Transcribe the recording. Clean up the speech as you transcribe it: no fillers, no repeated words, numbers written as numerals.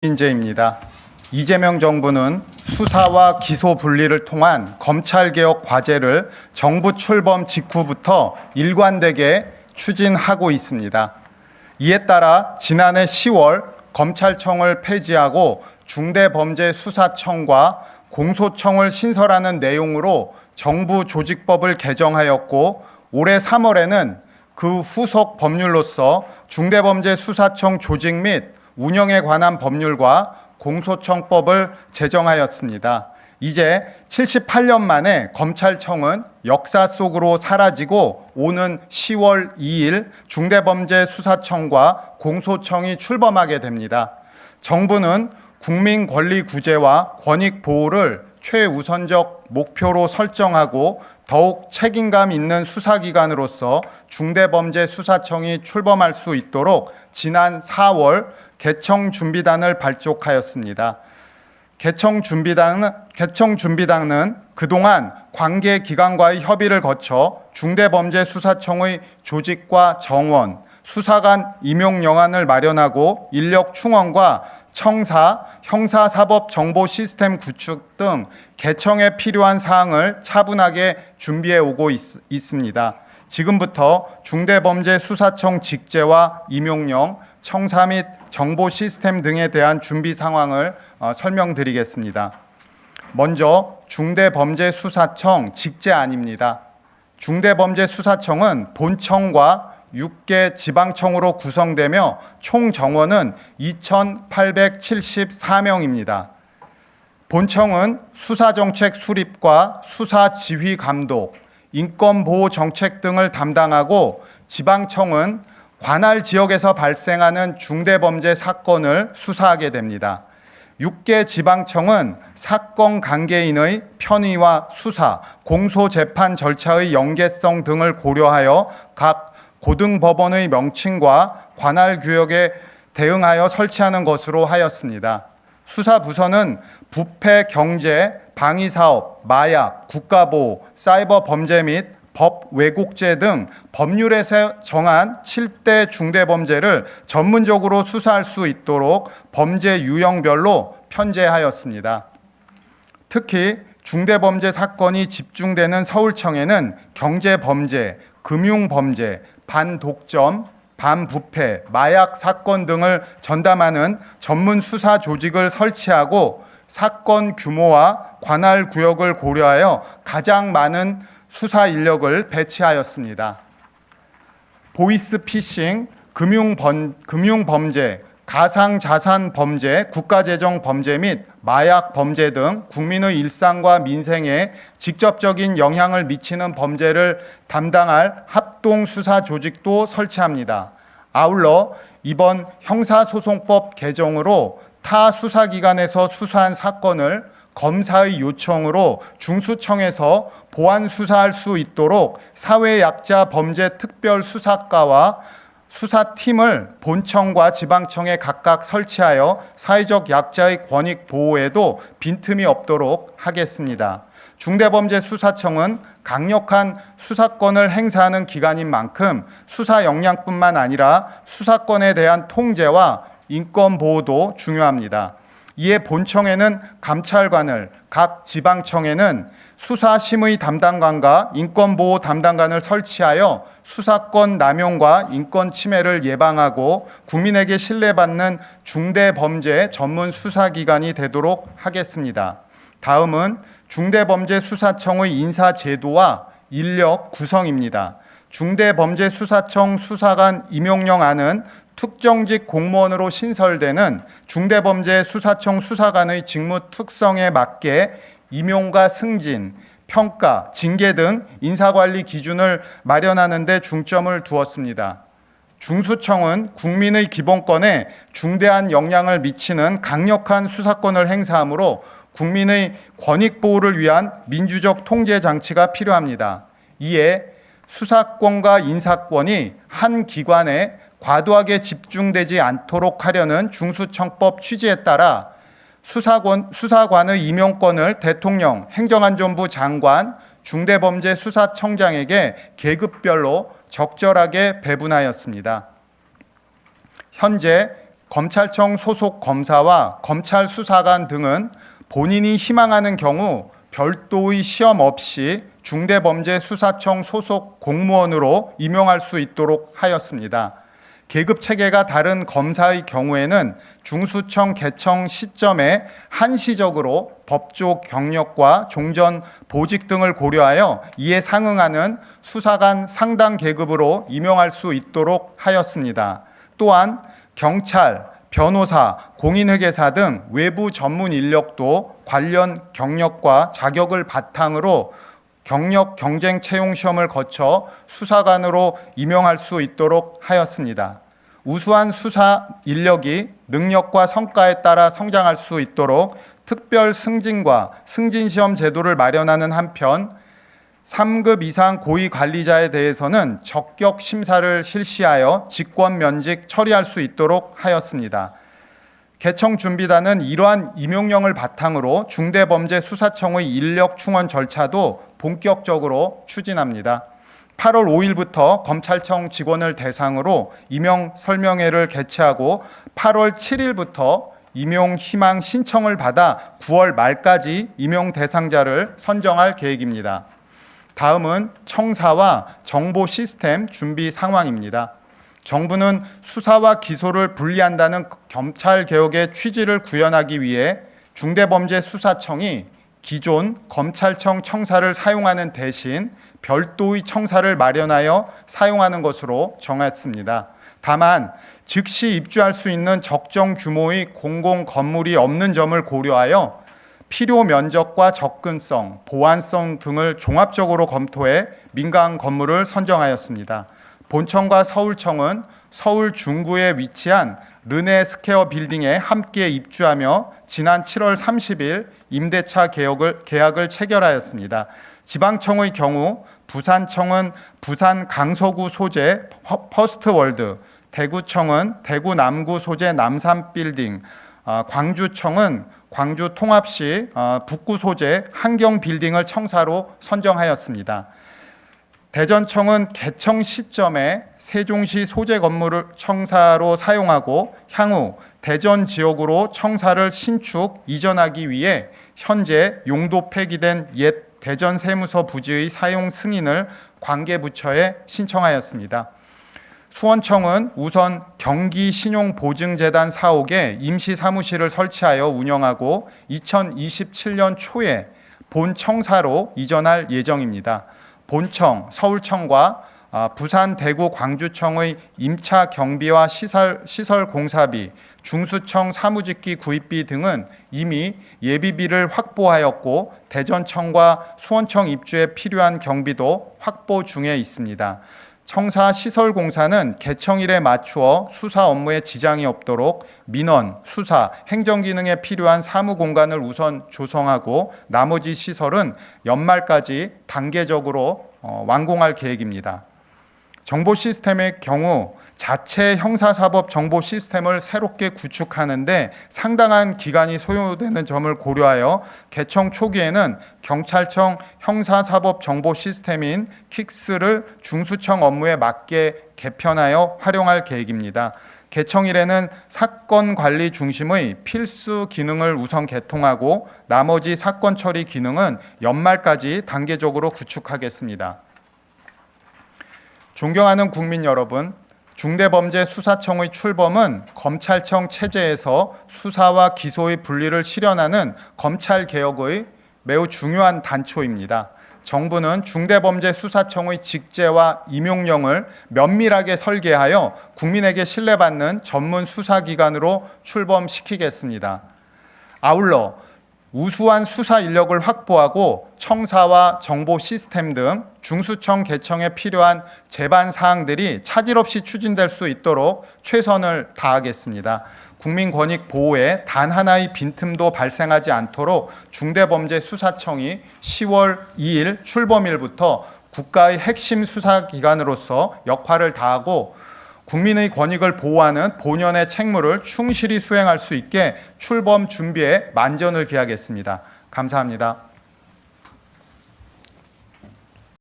인재입니다. 이재명 정부는 수사와 기소 분리를 통한 검찰개혁 과제를 정부 출범 직후부터 일관되게 추진하고 있습니다. 이에 따라 지난해 10월 검찰청을 폐지하고 중대범죄수사청과 공소청을 신설하는 내용으로 정부 조직법을 개정하였고, 올해 3월에는 그 후속 법률로서 중대범죄수사청 조직 및 운영에 관한 법률과 공소청법을 제정하였습니다. 이제 78년 만에 검찰청은 역사 속으로 사라지고 오는 10월 2일 중대범죄수사청과 공소청이 출범하게 됩니다. 정부는 국민 권리 구제와 권익 보호를 최우선적 목표로 설정하고 더욱 책임감 있는 수사기관으로서 중대범죄수사청이 출범할 수 있도록 지난 4월 개청준비단을 발족하였습니다. 개청준비단은 그동안 관계기관과의 협의를 거쳐 중대범죄수사청의 조직과 정원, 수사관 임용영안을 마련하고 인력 충원과 청사, 형사사법 정보 시스템 구축 등 개청에 필요한 사항을 차분하게 준비해 오고 있습니다. 지금부터 중대범죄수사청 직제와 임용령, 청사 및 정보 시스템 등에 대한 준비 상황을 설명드리겠습니다. 먼저 중대범죄수사청 직제안입니다. 중대범죄수사청은 본청과 6개 지방청으로 구성되며 총 정원은 2,874명입니다. 본청은 수사정책 수립과 수사지휘 감독, 인권보호 정책 등을 담당하고, 지방청은 관할 지역에서 발생하는 중대범죄 사건을 수사하게 됩니다. 6개 지방청은 사건 관계인의 편의와 수사, 공소재판 절차의 연계성 등을 고려하여 각 고등법원의 명칭과 관할 규역에 대응하여 설치하는 것으로 하였습니다. 수사부서는 부패, 경제, 방위사업, 마약, 국가보호, 사이버 범죄 및 법 왜곡죄 등 법률에서 정한 7대 중대범죄를 전문적으로 수사할 수 있도록 범죄 유형별로 편제하였습니다. 특히 중대범죄 사건이 집중되는 서울청에는 경제범죄, 금융범죄, 반독점, 반부패, 마약 사건 등을 전담하는 전문 수사 조직을 설치하고, 사건 규모와 관할 구역을 고려하여 가장 많은 수사 인력을 배치하였습니다. 보이스피싱, 금융범죄, 가상자산범죄, 국가재정범죄 및 마약범죄 등 국민의 일상과 민생에 직접적인 영향을 미치는 범죄를 담당할 합동수사 조직도 설치합니다. 아울러 이번 형사소송법 개정으로 타 수사기관에서 수사한 사건을 검사의 요청으로 중수청에서 보완 수사할 수 있도록 사회약자 범죄 특별수사과와 수사팀을 본청과 지방청에 각각 설치하여 사회적 약자의 권익 보호에도 빈틈이 없도록 하겠습니다. 중대범죄수사청은 강력한 수사권을 행사하는 기관인 만큼 수사 역량뿐만 아니라 수사권에 대한 통제와 인권 보호도 중요합니다. 이에 본청에는 감찰관을, 각 지방청에는 수사심의 담당관과 인권보호 담당관을 설치하여 수사권 남용과 인권 침해를 예방하고 국민에게 신뢰받는 중대범죄 전문 수사기관이 되도록 하겠습니다. 다음은 중대범죄수사청의 인사제도와 인력 구성입니다. 중대범죄수사청 수사관 임용령안은 특정직 공무원으로 신설되는 중대범죄수사청 수사관의 직무 특성에 맞게 임용과 승진, 평가, 징계 등 인사관리 기준을 마련하는 데 중점을 두었습니다. 중수청은 국민의 기본권에 중대한 영향을 미치는 강력한 수사권을 행사하므로 국민의 권익 보호를 위한 민주적 통제 장치가 필요합니다. 이에 수사권과 인사권이 한 기관에 과도하게 집중되지 않도록 하려는 중수청법 취지에 따라 수사관의 임용권을 대통령, 행정안전부 장관, 중대범죄수사청장에게 계급별로 적절하게 배분하였습니다. 현재 검찰청 소속 검사와 검찰 수사관 등은 본인이 희망하는 경우 별도의 시험 없이 중대범죄수사청 소속 공무원으로 임용할 수 있도록 하였습니다. 계급 체계가 다른 검사의 경우에는 중수청 개청 시점에 한시적으로 법조 경력과 종전 보직 등을 고려하여 이에 상응하는 수사관 상당 계급으로 임용할 수 있도록 하였습니다. 또한 경찰, 변호사, 공인회계사 등 외부 전문 인력도 관련 경력과 자격을 바탕으로 경력 경쟁 채용 시험을 거쳐 수사관으로 임용할 수 있도록 하였습니다. 우수한 수사 인력이 능력과 성과에 따라 성장할 수 있도록 특별 승진과 승진 시험 제도를 마련하는 한편 3급 이상 고위 관리자에 대해서는 적격 심사를 실시하여 직권 면직 처리할 수 있도록 하였습니다. 개청준비단은 이러한 임용령을 바탕으로 중대범죄수사청의 인력 충원 절차도 본격적으로 추진합니다. 8월 5일부터 검찰청 직원을 대상으로 임용 설명회를 개최하고 8월 7일부터 임용 희망 신청을 받아 9월 말까지 임용 대상자를 선정할 계획입니다. 다음은 청사와 정보 시스템 준비 상황입니다. 정부는 수사와 기소를 분리한다는 검찰 개혁의 취지를 구현하기 위해 중대범죄수사청이 기존 검찰청 청사를 사용하는 대신 별도의 청사를 마련하여 사용하는 것으로 정했습니다. 다만 즉시 입주할 수 있는 적정 규모의 공공 건물이 없는 점을 고려하여 필요 면적과 접근성, 보안성 등을 종합적으로 검토해 민간 건물을 선정하였습니다. 본청과 서울청은 서울 중구에 위치한 르네 스퀘어 빌딩에 함께 입주하며 지난 7월 30일 임대차 계약을 체결하였습니다. 지방청의 경우 부산청은 부산 강서구 소재 퍼스트월드, 대구청은 대구 남구 소재 남산빌딩, 광주청은 광주 통합시 북구 소재 한경빌딩을 청사로 선정하였습니다. 대전청은 개청 시점에 세종시 소재 건물을 청사로 사용하고 향후 대전 지역으로 청사를 신축, 이전하기 위해 현재 용도 폐기된 옛 대전 세무서 부지의 사용 승인을 관계부처에 신청하였습니다. 수원청은 우선 경기신용보증재단 사옥에 임시 사무실을 설치하여 운영하고 2027년 초에 본 청사로 이전할 예정입니다. 본청, 서울청과 부산, 대구, 광주청의 임차 경비와 시설 공사비, 중수청 사무직기 구입비 등은 이미 예비비를 확보하였고 대전청과 수원청 입주에 필요한 경비도 확보 중에 있습니다. 청사 시설 공사는 개청일에 맞추어 수사 업무에 지장이 없도록 민원, 수사, 행정 기능에 필요한 사무 공간을 우선 조성하고 나머지 시설은 연말까지 단계적으로 완공할 계획입니다. 정보 시스템의 경우 자체 형사사법 정보 시스템을 새롭게 구축하는데 상당한 기간이 소요되는 점을 고려하여 개청 초기에는 경찰청 형사사법 정보 시스템인 킥스를 중수청 업무에 맞게 개편하여 활용할 계획입니다. 개청일에는 사건 관리 중심의 필수 기능을 우선 개통하고 나머지 사건 처리 기능은 연말까지 단계적으로 구축하겠습니다. 존경하는 국민 여러분, 중대범죄수사청의 출범은 검찰청 체제에서 수사와 기소의 분리를 실현하는 검찰개혁의 매우 중요한 단초입니다. 정부는 중대범죄수사청의 직제와 임용령을 면밀하게 설계하여 국민에게 신뢰받는 전문 수사기관으로 출범시키겠습니다. 아울러 우수한 수사 인력을 확보하고 청사와 정보 시스템 등 중수청 개청에 필요한 제반 사항들이 차질 없이 추진될 수 있도록 최선을 다하겠습니다. 국민 권익 보호에 단 하나의 빈틈도 발생하지 않도록 중대범죄수사청이 10월 2일 출범일부터 국가의 핵심 수사기관으로서 역할을 다하고 국민의 권익을 보호하는 본연의 책무를 충실히 수행할 수 있게 출범 준비에 만전을 기하겠습니다. 감사합니다.